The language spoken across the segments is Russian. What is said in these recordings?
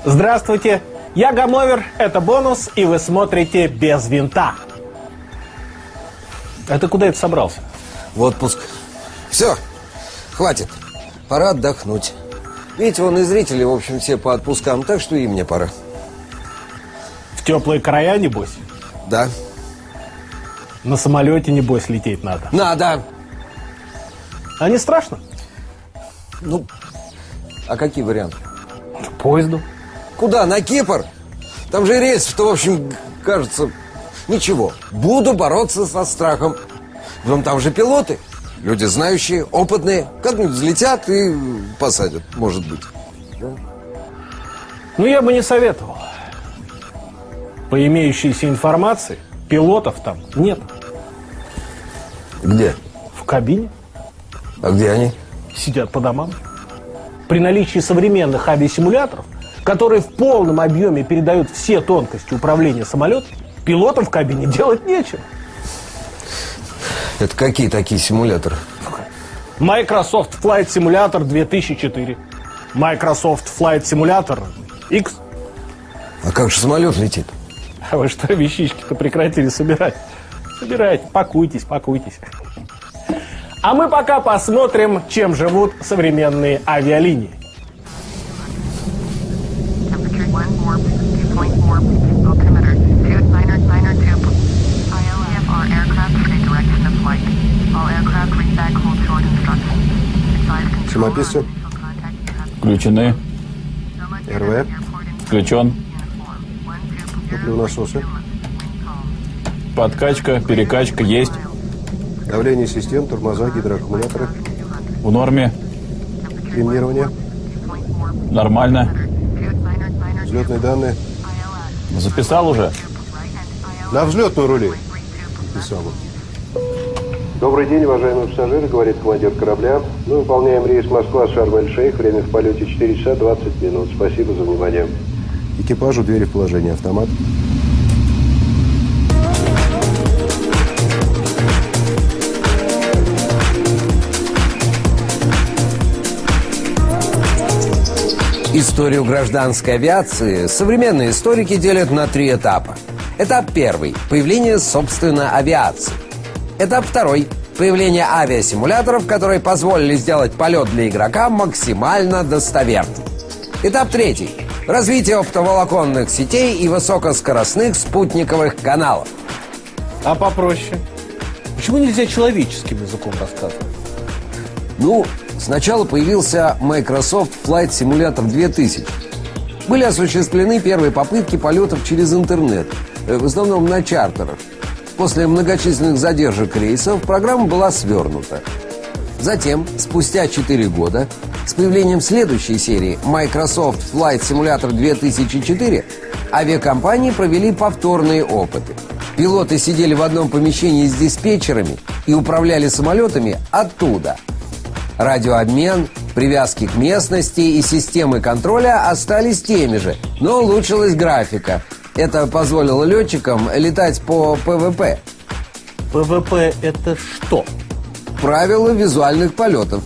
Здравствуйте, я Гамовер, это Бонус, и вы смотрите «Без винта». А ты куда это собрался? В отпуск. Все, хватит. Пора отдохнуть. Видите, вон и зрители, в общем, все по отпускам, так что и мне пора. В теплые края, небось? Да. На самолете, небось, лететь надо? Надо. А не страшно? Ну, а какие варианты? Поезду. Куда? На Кипр? Там же рейсов-то, в общем, кажется, ничего. Буду бороться со страхом. Потом там же пилоты. Люди знающие, опытные. Как-нибудь взлетят и посадят, может быть. Да? Ну, я бы не советовал. По имеющейся информации, пилотов там нет. Где? В кабине. А где они? Сидят по домам. При наличии современных авиасимуляторов, которые в полном объеме передают все тонкости управления самолетом, пилотам в кабине делать нечего. Это какие такие симуляторы? Microsoft Flight Simulator 2004. Microsoft Flight Simulator X. А как же самолет летит? А вы что, вещички-то прекратили собирать? Собирайте, пакуйтесь. А мы пока посмотрим, чем живут современные авиалинии. Самописцы. Включены. РВ. Включен. Топливонасосы. Подкачка, перекачка есть. Давление систем, тормоза, гидроаккумуляторы. В норме. Кремнирование. Нормально. Взлетные данные. Записал уже? На взлетную рули. Записал. Добрый день, уважаемые пассажиры, говорит командир корабля. Мы выполняем рейс Москва-Шарм-эль-Шейх. Время в полете 4 часа 20 минут. Спасибо за внимание. Экипажу двери в положении автомат. Историю гражданской авиации современные историки делят на 3 этапа. Этап 1 – появление, собственно, авиации. Этап 2 – появление авиасимуляторов, которые позволили сделать полет для игрока максимально достоверным. Этап 3 – развитие оптоволоконных сетей и высокоскоростных спутниковых каналов. А попроще? Почему нельзя человеческим языком рассказывать? Ну, сначала появился Microsoft Flight Simulator 2000. Были осуществлены первые попытки полетов через интернет, в основном на чартерах. После многочисленных задержек рейсов программа была свернута. Затем, спустя 4 года, с появлением следующей серии Microsoft Flight Simulator 2004, авиакомпании провели повторные опыты. Пилоты сидели в одном помещении с диспетчерами и управляли самолетами оттуда. Радиообмен, привязки к местности и системы контроля остались теми же, но улучшилась графика. Это позволило летчикам летать по ПВП. ПВП – это что? Правила визуальных полетов.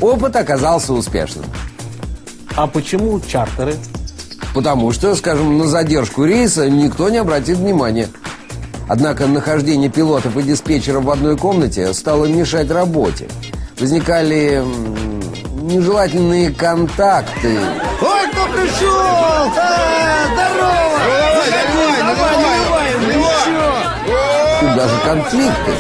Опыт оказался успешным. А почему чартеры? Потому что, скажем, на задержку рейса никто не обратит внимания. Однако нахождение пилотов и диспетчеров в одной комнате стало мешать работе. Возникали нежелательные контакты. Ой, кто пришел! Здорово! И даже конфликты.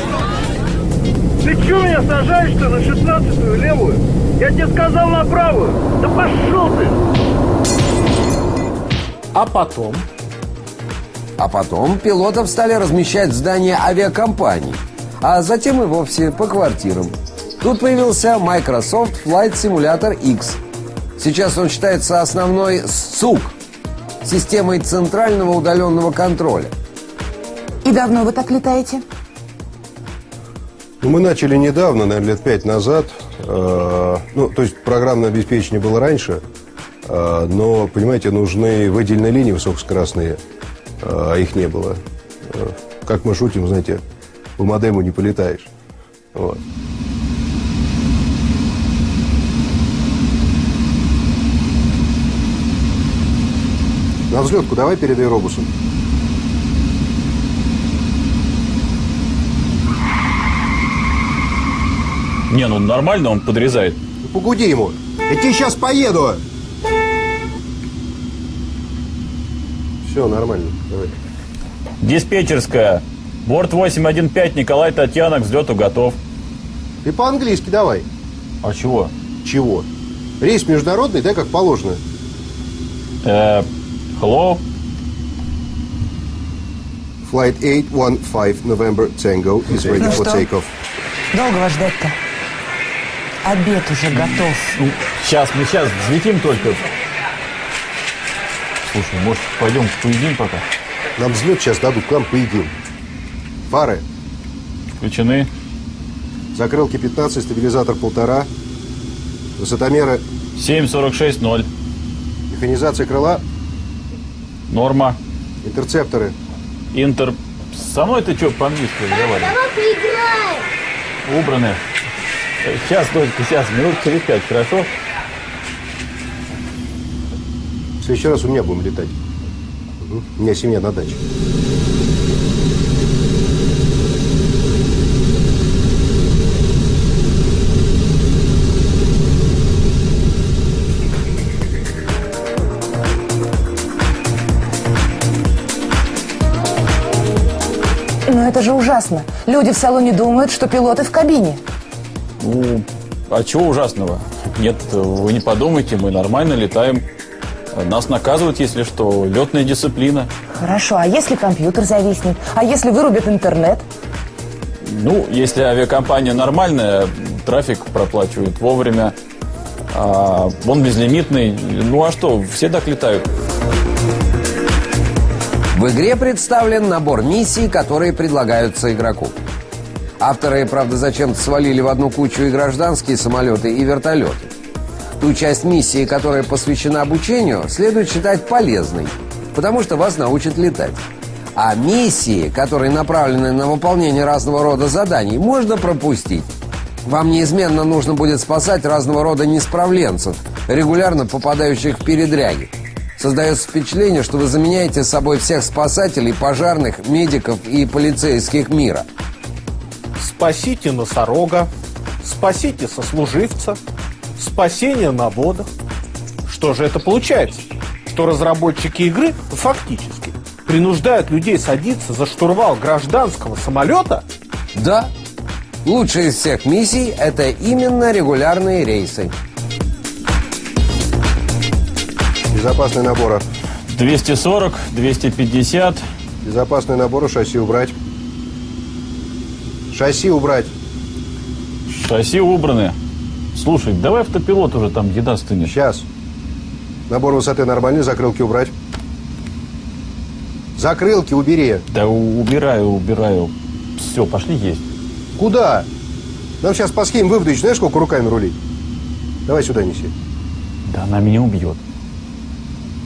Ты что меня сажаешь-то на 16-ю левую? Я тебе сказал на правую. Да пошел ты! А потом? А потом пилотов стали размещать в здании авиакомпаний, а затем и вовсе по квартирам. Тут появился Microsoft Flight Simulator X. Сейчас он считается основной СУК – системой центрального удаленного контроля. И давно вы так летаете? Ну, мы начали недавно, наверное, лет 5 назад. То есть программное обеспечение было раньше, но, понимаете, нужны выделенные линии высокоскоростные, а их не было. Как мы шутим, знаете, по модему не полетаешь. Вот. На взлетку давай перед аэробусом. Не, ну нормально, он подрезает. Ну, погуди ему. Я тебе сейчас поеду. Все, нормально. Давай. Диспетчерская. Борт 815, Николай, Татьяна, к взлету готов. Ты по-английски давай. А чего? Чего? Рейс международный, да, как положено. Hello? Flight 815 November Tango is ready Ну for что? takeoff. Долго вас ждать-то? Обед уже готов. Ну, мы сейчас взлетим только. Слушай, может, пойдем поедим пока? Нам взлет сейчас дадут, к нам поедим. Фары. Включены. Закрылки 15, стабилизатор 1,5. Высотомеры. 7.46.0. Механизация крыла. Норма. Интерцепторы. Интер. Со мной ты что по-английски разговариваешь? Давай поиграем. Убраны. Сейчас, дочка, сейчас, минут через 5, хорошо? В следующий раз у меня будем летать. Угу. У меня семья на даче. Но это же ужасно. Люди в салоне думают, что пилоты в кабине. Ну, а чего ужасного? Нет, вы не подумайте, мы нормально летаем. Нас наказывают, если что, летная дисциплина. Хорошо, а если компьютер зависнет? А если вырубят интернет? Ну, если авиакомпания нормальная, трафик проплачивает вовремя, он безлимитный. Ну а что, все так летают. В игре представлен набор миссий, которые предлагаются игроку. Авторы, правда, зачем-то свалили в одну кучу и гражданские самолеты, и вертолеты. Ту часть миссии, которая посвящена обучению, следует считать полезной, потому что вас научат летать. А миссии, которые направлены на выполнение разного рода заданий, можно пропустить. Вам неизменно нужно будет спасать разного рода несправленцев, регулярно попадающих в передряги. Создается впечатление, что вы заменяете собой всех спасателей, пожарных, медиков и полицейских мира. Спасите носорога, спасите сослуживца, спасение на водах. Что же это получается? Что разработчики игры фактически принуждают людей садиться за штурвал гражданского самолета? Да, лучшие из всех миссий – это именно регулярные рейсы. Безопасные наборы. 240, 250. Безопасные наборы, шасси убрать. Шасси убрать. Шасси убраны. Слушай, давай автопилот уже, там еда стынет. Сейчас. Набор высоты нормальный, закрылки убрать. Закрылки убери. Да убираю. Все, пошли есть. Куда? Нам сейчас по схеме выводить, знаешь, сколько руками рулить? Давай сюда неси. Да она меня убьет.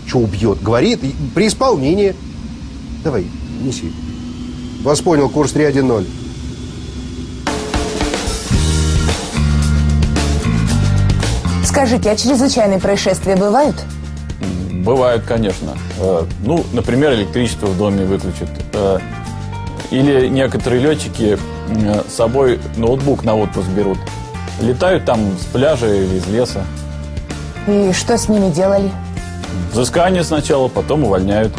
Что убьет? Говорит, при исполнении. Давай, неси. Вас понял, курс 310. Скажите, а чрезвычайные происшествия бывают? Бывает, конечно. Ну, например, электричество в доме выключат. Или некоторые летчики с собой ноутбук на отпуск берут. Летают там с пляжа или из леса. И что с ними делали? Взыскание сначала, потом увольняют.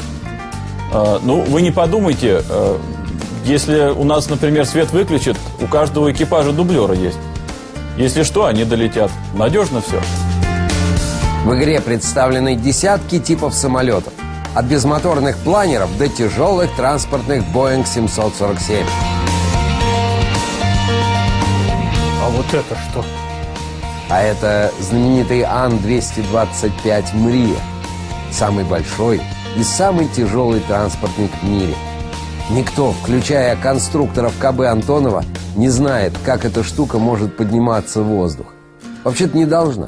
Ну, вы не подумайте, если у нас, например, свет выключат, у каждого экипажа дублера есть. Если что, они долетят. Надежно все. В игре представлены десятки типов самолетов. От безмоторных планеров до тяжелых транспортных Boeing 747. А вот это что? А это знаменитый Ан-225 «Мрия». Самый большой и самый тяжелый транспортник в мире. Никто, включая конструкторов КБ Антонова, не знает, как эта штука может подниматься в воздух. Вообще-то не должна.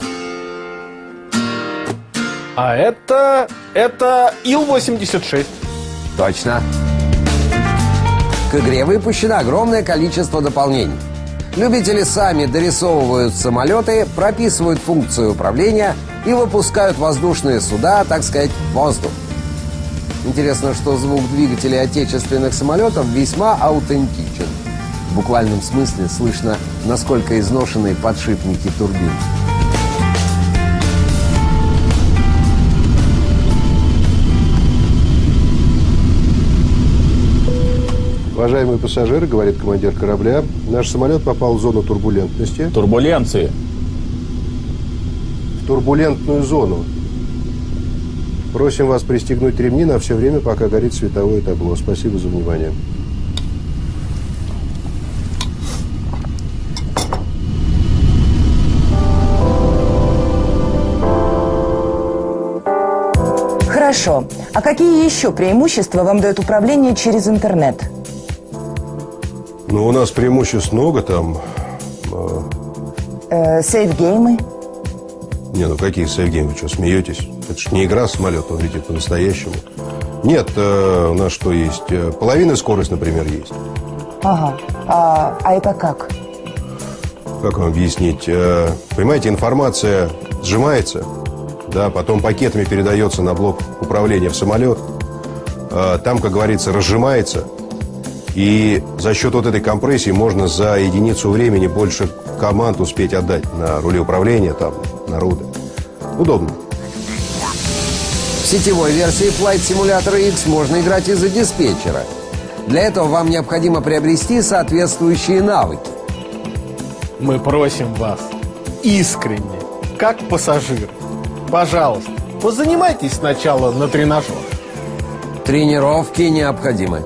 А это Ил-86. Точно. К игре выпущено огромное количество дополнений. Любители сами дорисовывают самолеты, прописывают функцию управления и выпускают воздушные суда, так сказать, в воздух. Интересно, что звук двигателей отечественных самолетов весьма аутентичен. В буквальном смысле слышно, насколько изношены подшипники турбин. Уважаемые пассажиры, говорит командир корабля, наш самолет попал в зону турбулентности. Турбуленции. В турбулентную зону. Просим вас пристегнуть ремни на все время, пока горит световое табло. Спасибо за внимание. Хорошо. А какие еще преимущества вам дает управление через интернет? Ну, у нас преимуществ много там. Сейф-геймы? Не, ну какие сейф-геймы, вы что, смеетесь? Это ж не игра, самолет, он летит по-настоящему. Нет, у нас что есть? Половина скорость, например, есть. Ага. А это как? Как вам объяснить? Понимаете, информация сжимается, да, потом пакетами передается на блок управления в самолет. Там, как говорится, разжимается. И за счет вот этой компрессии можно за единицу времени больше команд успеть отдать на руле управления, там, на руды. Удобно. В сетевой версии Flight Simulator X можно играть из-за диспетчера. Для этого вам необходимо приобрести соответствующие навыки. Мы просим вас искренне, как пассажир, пожалуйста, позанимайтесь сначала на тренажерах. Тренировки необходимы.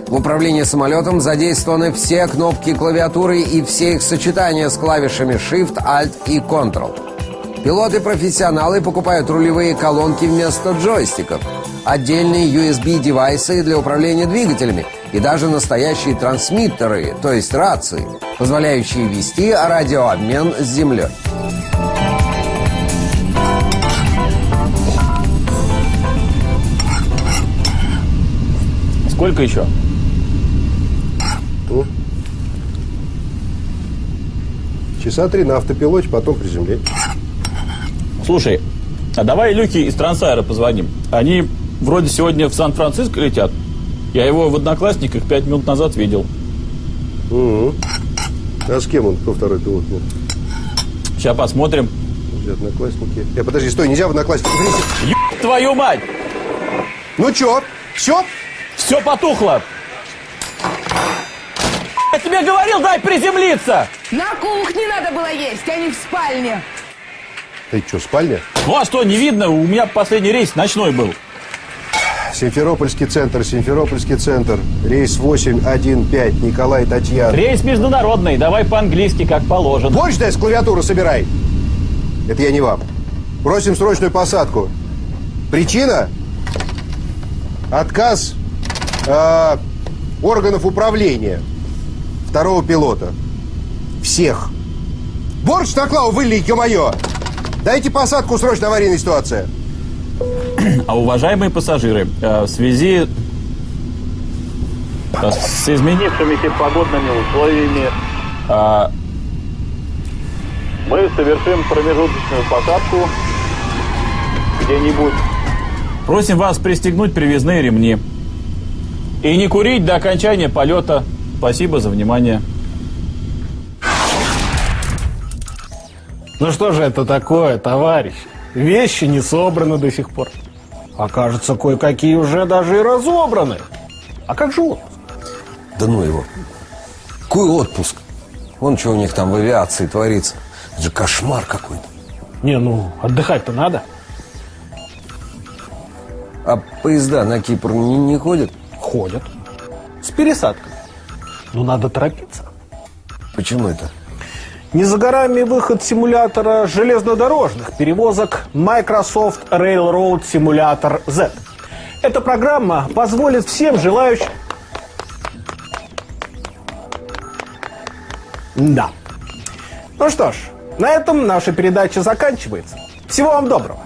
В управлении самолетом задействованы все кнопки клавиатуры и все их сочетания с клавишами Shift, Alt и Ctrl. Пилоты-профессионалы покупают рулевые колонки вместо джойстиков, отдельные USB-девайсы для управления двигателями и даже настоящие трансмиттеры, то есть рации, позволяющие вести радиообмен с землей. Сколько еще? Часа 3 на автопилоте, потом приземление. Слушай, а давай Люке из Трансайра позвоним. Они вроде сегодня в Сан-Франциско летят. Я его в Одноклассниках 5 минут назад видел. Угу. А с кем он? Кто второй пилот? Нет. Сейчас посмотрим. Одноклассники. Подожди, стой, нельзя в Одноклассники. Еб твою мать! Ну чё? Все? Все потухло! Я тебе говорил, дай приземлиться! На кухне надо было есть, а не в спальне. Ты что, спальня? Ну а что, не видно? У меня последний рейс ночной был. Симферопольский центр, Симферопольский центр. Рейс 815, Николай, Татьяна. Рейс международный, давай по-английски, как положено. Больше дай с клавиатуру собирай. Это я не вам. Просим срочную посадку. Причина? Отказ органов управления второго пилота. Всех. Борщ на клаву вылей, ё-моё! Дайте посадку, срочно аварийная ситуация. А уважаемые пассажиры, в связи с изменившимися погодными условиями мы совершим промежуточную посадку где-нибудь. Просим вас пристегнуть привязные ремни и не курить до окончания полета. Спасибо за внимание. Ну что же это такое, товарищ? Вещи не собраны до сих пор. А кажется, кое-какие уже даже и разобраны. А как же отпуск? Да ну его. Какой отпуск? Вон что у них там в авиации творится. Это же кошмар какой-то. Не, ну, отдыхать-то надо. А поезда на Кипр не ходят? Ходят. С пересадкой. Ну, надо торопиться. Почему это? Не за горами выход симулятора железнодорожных перевозок Microsoft Railroad Simulator Z. Эта программа позволит всем желающим... Да. Ну что ж, на этом наша передача заканчивается. Всего вам доброго.